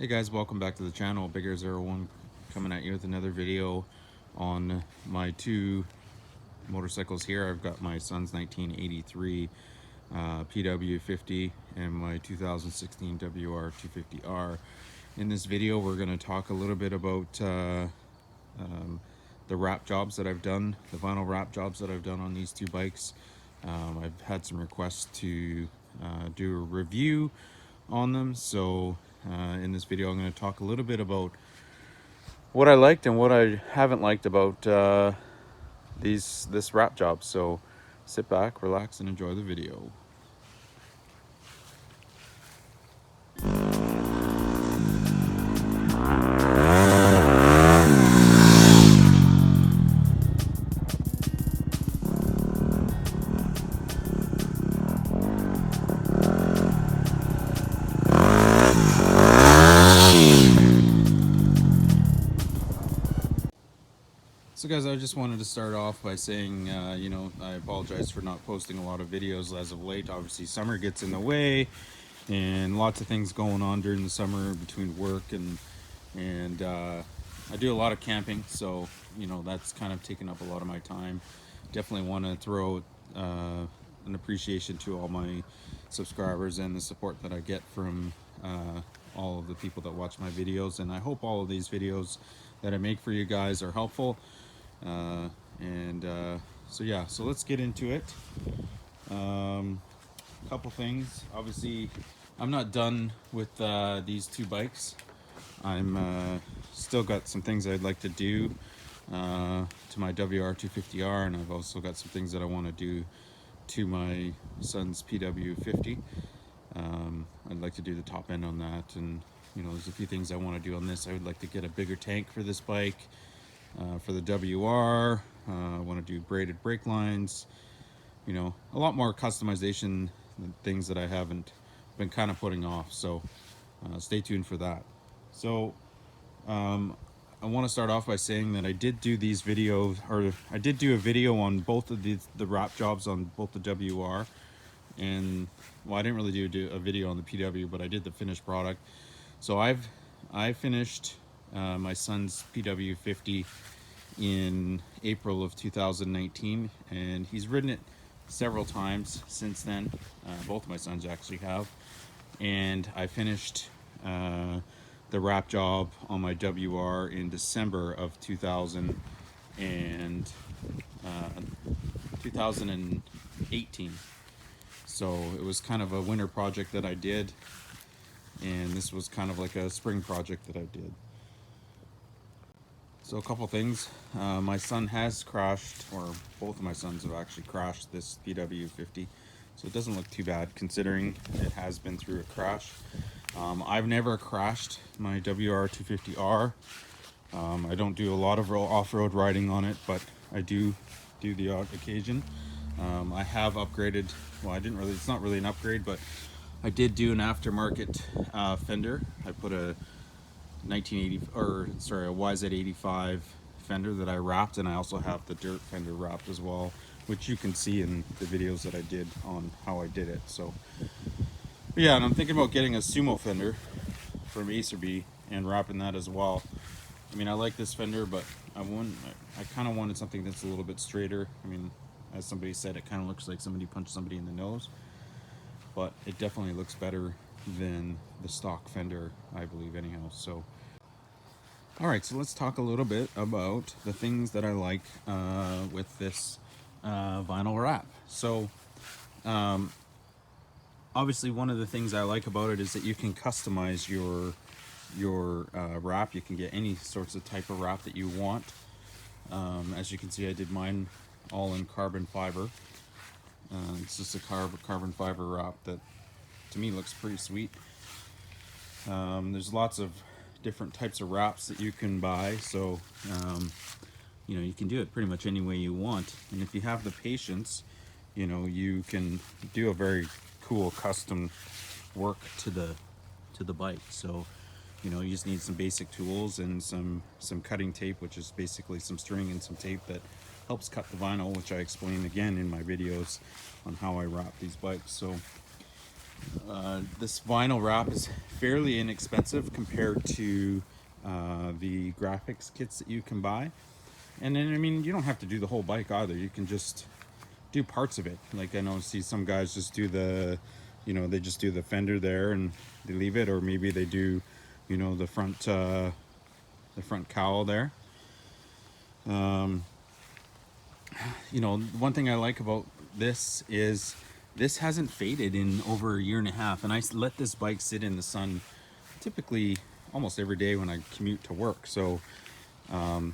Hey guys, welcome back to the channel. Bigger01 coming at you with another video on my two motorcycles here. I've got my son's 1983 PW50 and my 2016 WR250R. In this video, we're going to talk a little bit about the wrap jobs that I've done, the vinyl wrap jobs that I've done on these two bikes. I've had some requests to do a review on them, so in this video I'm going to talk a little bit about what I liked and what I haven't liked about this wrap job. So sit back, relax, and enjoy the video. So guys, I just wanted to start off by saying, I apologize for not posting a lot of videos as of late. Obviously summer gets in the way and lots of things going on during the summer between work and I do a lot of camping, so that's kind of taken up a lot of my time. Definitely want to throw an appreciation to all my subscribers and the support that I get from all of the people that watch my videos, and I hope all of these videos that I make for you guys are helpful. So let's get into it. Couple things. Obviously, I'm not done with these two bikes. I'm still got some things I'd like to do to my WR250R, and I've also got some things that I want to do to my son's PW50. I'd like to do the top end on that, and there's a few things I want to do on this. I would like to get a bigger tank for this bike. For the WR, I want to do braided brake lines, a lot more customization things that I haven't been kind of putting off, so stay tuned for that. So I want to start off by saying that I did do these videos, or I did do a video on both of the wrap jobs on both the WR, and well, I didn't really do a video on the PW, but I did the finished product. So I finished my son's PW50 in April of 2019, and he's ridden it several times since then. Both of my sons actually have, and I finished the wrap job on my WR in December of 2018. So it was kind of a winter project that I did, and this was kind of like a spring project that I did. So a couple things. My son has crashed, or both of my sons have actually crashed this PW50. So it doesn't look too bad considering it has been through a crash. I've never crashed my WR250R. I don't do a lot of off-road riding on it, but I do the odd occasion. I have upgraded, well, it's not really an upgrade, but I did do an aftermarket fender. I put a a YZ85 fender that I wrapped, and I also have the dirt fender wrapped as well, which you can see in the videos that I did on how I did it. So yeah, and I'm thinking about getting a sumo fender from Acerby and wrapping that as well. I mean, I like this fender, but I kind of wanted something that's a little bit straighter. I mean, as somebody said, it kind of looks like somebody punched somebody in the nose, but it definitely looks better than the stock fender, I believe, anyhow. So alright, so let's talk a little bit about the things that I like with this vinyl wrap. So obviously one of the things I like about it is that you can customize your wrap. You can get any sorts of type of wrap that you want. As you can see, I did mine all in carbon fiber. It's just a carbon fiber wrap that to me looks pretty sweet. There's lots of different types of wraps that you can buy, so you can do it pretty much any way you want, and if you have the patience, you can do a very cool custom work to the bike. So you just need some basic tools and some cutting tape, which is basically some string and some tape that helps cut the vinyl, which I explain again in my videos on how I wrap these bikes. So This vinyl wrap is fairly inexpensive compared to the graphics kits that you can buy. And then, I mean, you don't have to do the whole bike either. You can just do parts of it. Like, I know, see some guys just do the, they just do the fender there and they leave it, or maybe they do, the front cowl there. One thing I like about this is this hasn't faded in over a year and a half, and I let this bike sit in the sun typically almost every day when I commute to work. So you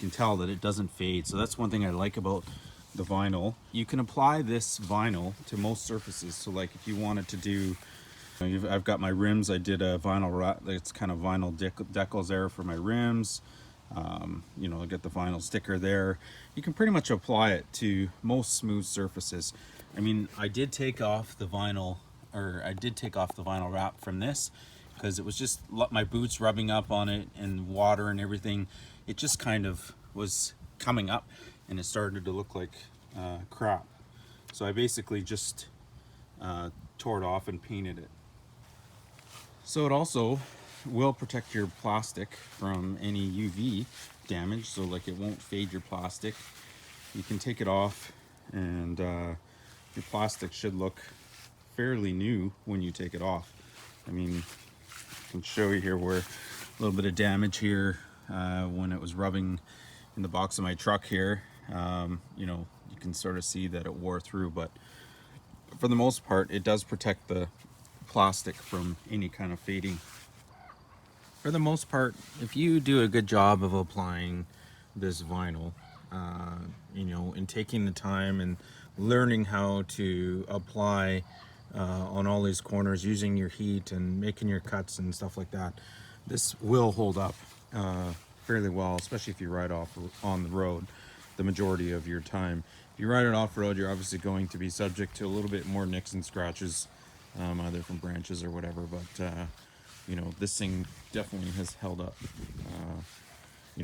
can tell that it doesn't fade. So that's one thing I like about the vinyl. You can apply this vinyl to most surfaces. So like if you wanted to do, I've got my rims, I did a vinyl wrap. It's kind of vinyl decals there for my rims. I get the vinyl sticker there. You can pretty much apply it to most smooth surfaces. I mean, I did take off the vinyl wrap from this because it was just my boots rubbing up on it and water and everything. It just kind of was coming up and it started to look like crap. So I basically just tore it off and painted it. So it also will protect your plastic from any UV damage, so like it won't fade your plastic. You can take it off and your plastic should look fairly new when you take it off. I mean, I can show you here where a little bit of damage here when it was rubbing in the box of my truck here. You can sort of see that it wore through, but for the most part it does protect the plastic from any kind of fading. For the most part, if you do a good job of applying this vinyl, and taking the time and learning how to apply on all these corners, using your heat and making your cuts and stuff like that, this will hold up fairly well, especially if you ride off on the road the majority of your time. If you ride it off-road, you're obviously going to be subject to a little bit more nicks and scratches, either from branches or whatever, but this thing definitely has held up. A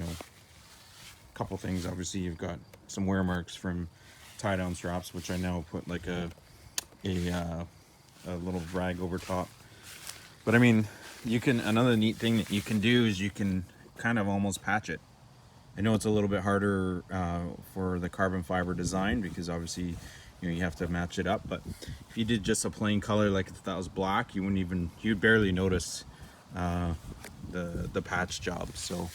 couple things, obviously you've got some wear marks from tie down straps, which I now put like a little rag over top. But I mean, another neat thing that you can do is you can kind of almost patch it. I know it's a little bit harder for the carbon fiber design because obviously you have to match it up, but if you did just a plain color, like if that was black, you'd barely notice the patch job. So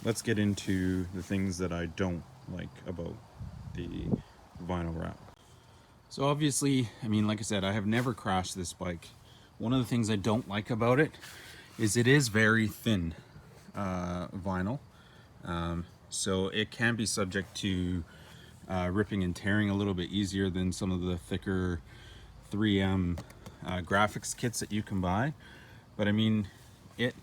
let's get into the things that I don't like about the vinyl wrap. So obviously, I mean, like I said, I have never crashed this bike. One of the things I don't like about it is it is very thin vinyl, so it can be subject to ripping and tearing a little bit easier than some of the thicker 3M graphics kits that you can buy. But I mean, if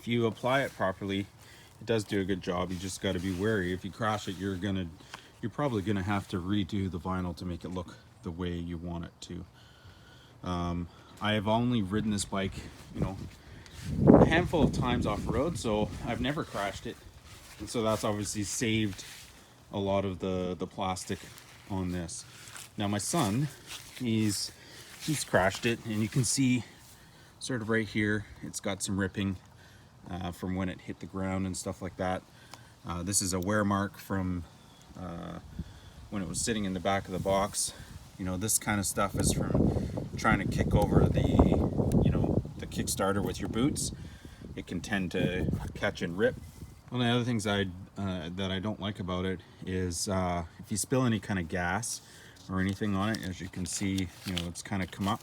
you apply it properly, it does do a good job. You just got to be wary. If you crash it, you're probably gonna have to redo the vinyl to make it look the way you want it to. I have only ridden this bike, a handful of times off road, so I've never crashed it, and so that's obviously saved a lot of the plastic on this. Now my son, he's crashed it, and you can see sort of right here it's got some ripping from when it hit the ground and stuff like that. This is a wear mark from when it was sitting in the back of the box. This kind of stuff is from trying to kick over the Kickstarter with your boots. It can tend to catch and rip. One of the other things that I don't like about it is if you spill any kind of gas or anything on it, as you can see, it's kind of come up.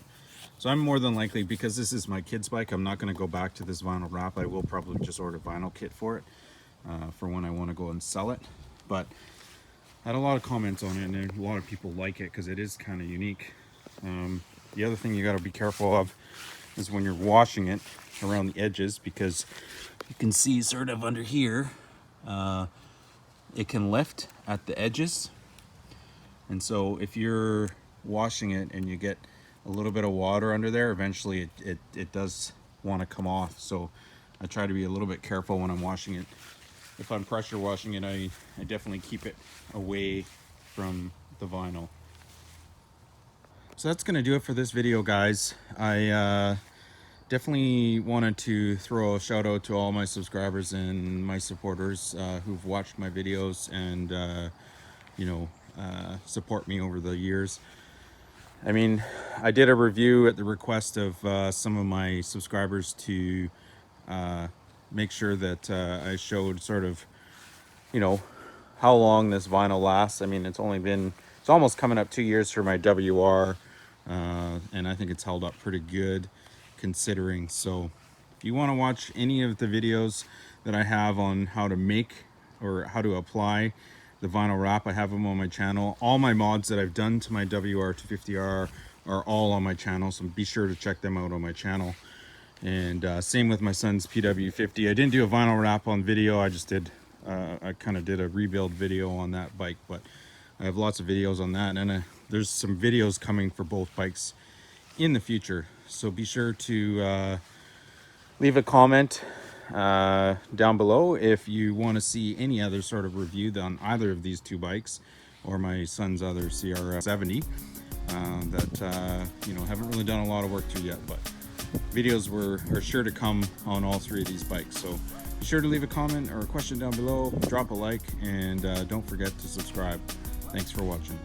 So I'm more than likely, because this is my kid's bike, I'm not going to go back to this vinyl wrap. I will probably just order a vinyl kit for it for when I want to go and sell it. But I had a lot of comments on it, and a lot of people like it because it is kind of unique. The other thing you got to be careful of is when you're washing it around the edges, because you can see sort of under here, it can lift at the edges. And so if you're washing it and you get a little bit of water under there, eventually it does want to come off. So I try to be a little bit careful when I'm washing it. If I'm pressure washing it, I definitely keep it away from the vinyl. So that's gonna do it for this video, guys. I definitely wanted to throw a shout out to all my subscribers and my supporters who've watched my videos and support me over the years. I mean, I did a review at the request of some of my subscribers to make sure that I showed sort of, how long this vinyl lasts. I mean, it's almost coming up 2 years for my WR, and I think it's held up pretty good considering. So if you want to watch any of the videos that I have on how to make or how to apply the vinyl wrap, I have them on my channel. All my mods that I've done to my WR250R are all on my channel, so be sure to check them out on my channel. And same with my son's PW50. I didn't do a vinyl wrap on video. I just did I kind of did a rebuild video on that bike, but I have lots of videos on that, and there's some videos coming for both bikes in the future. So be sure to leave a comment down below if you want to see any other sort of review on either of these two bikes or my son's other CR70 that haven't really done a lot of work to yet, but videos are sure to come on all three of these bikes. So be sure to leave a comment or a question down below, drop a like, and don't forget to subscribe. Thanks for watching.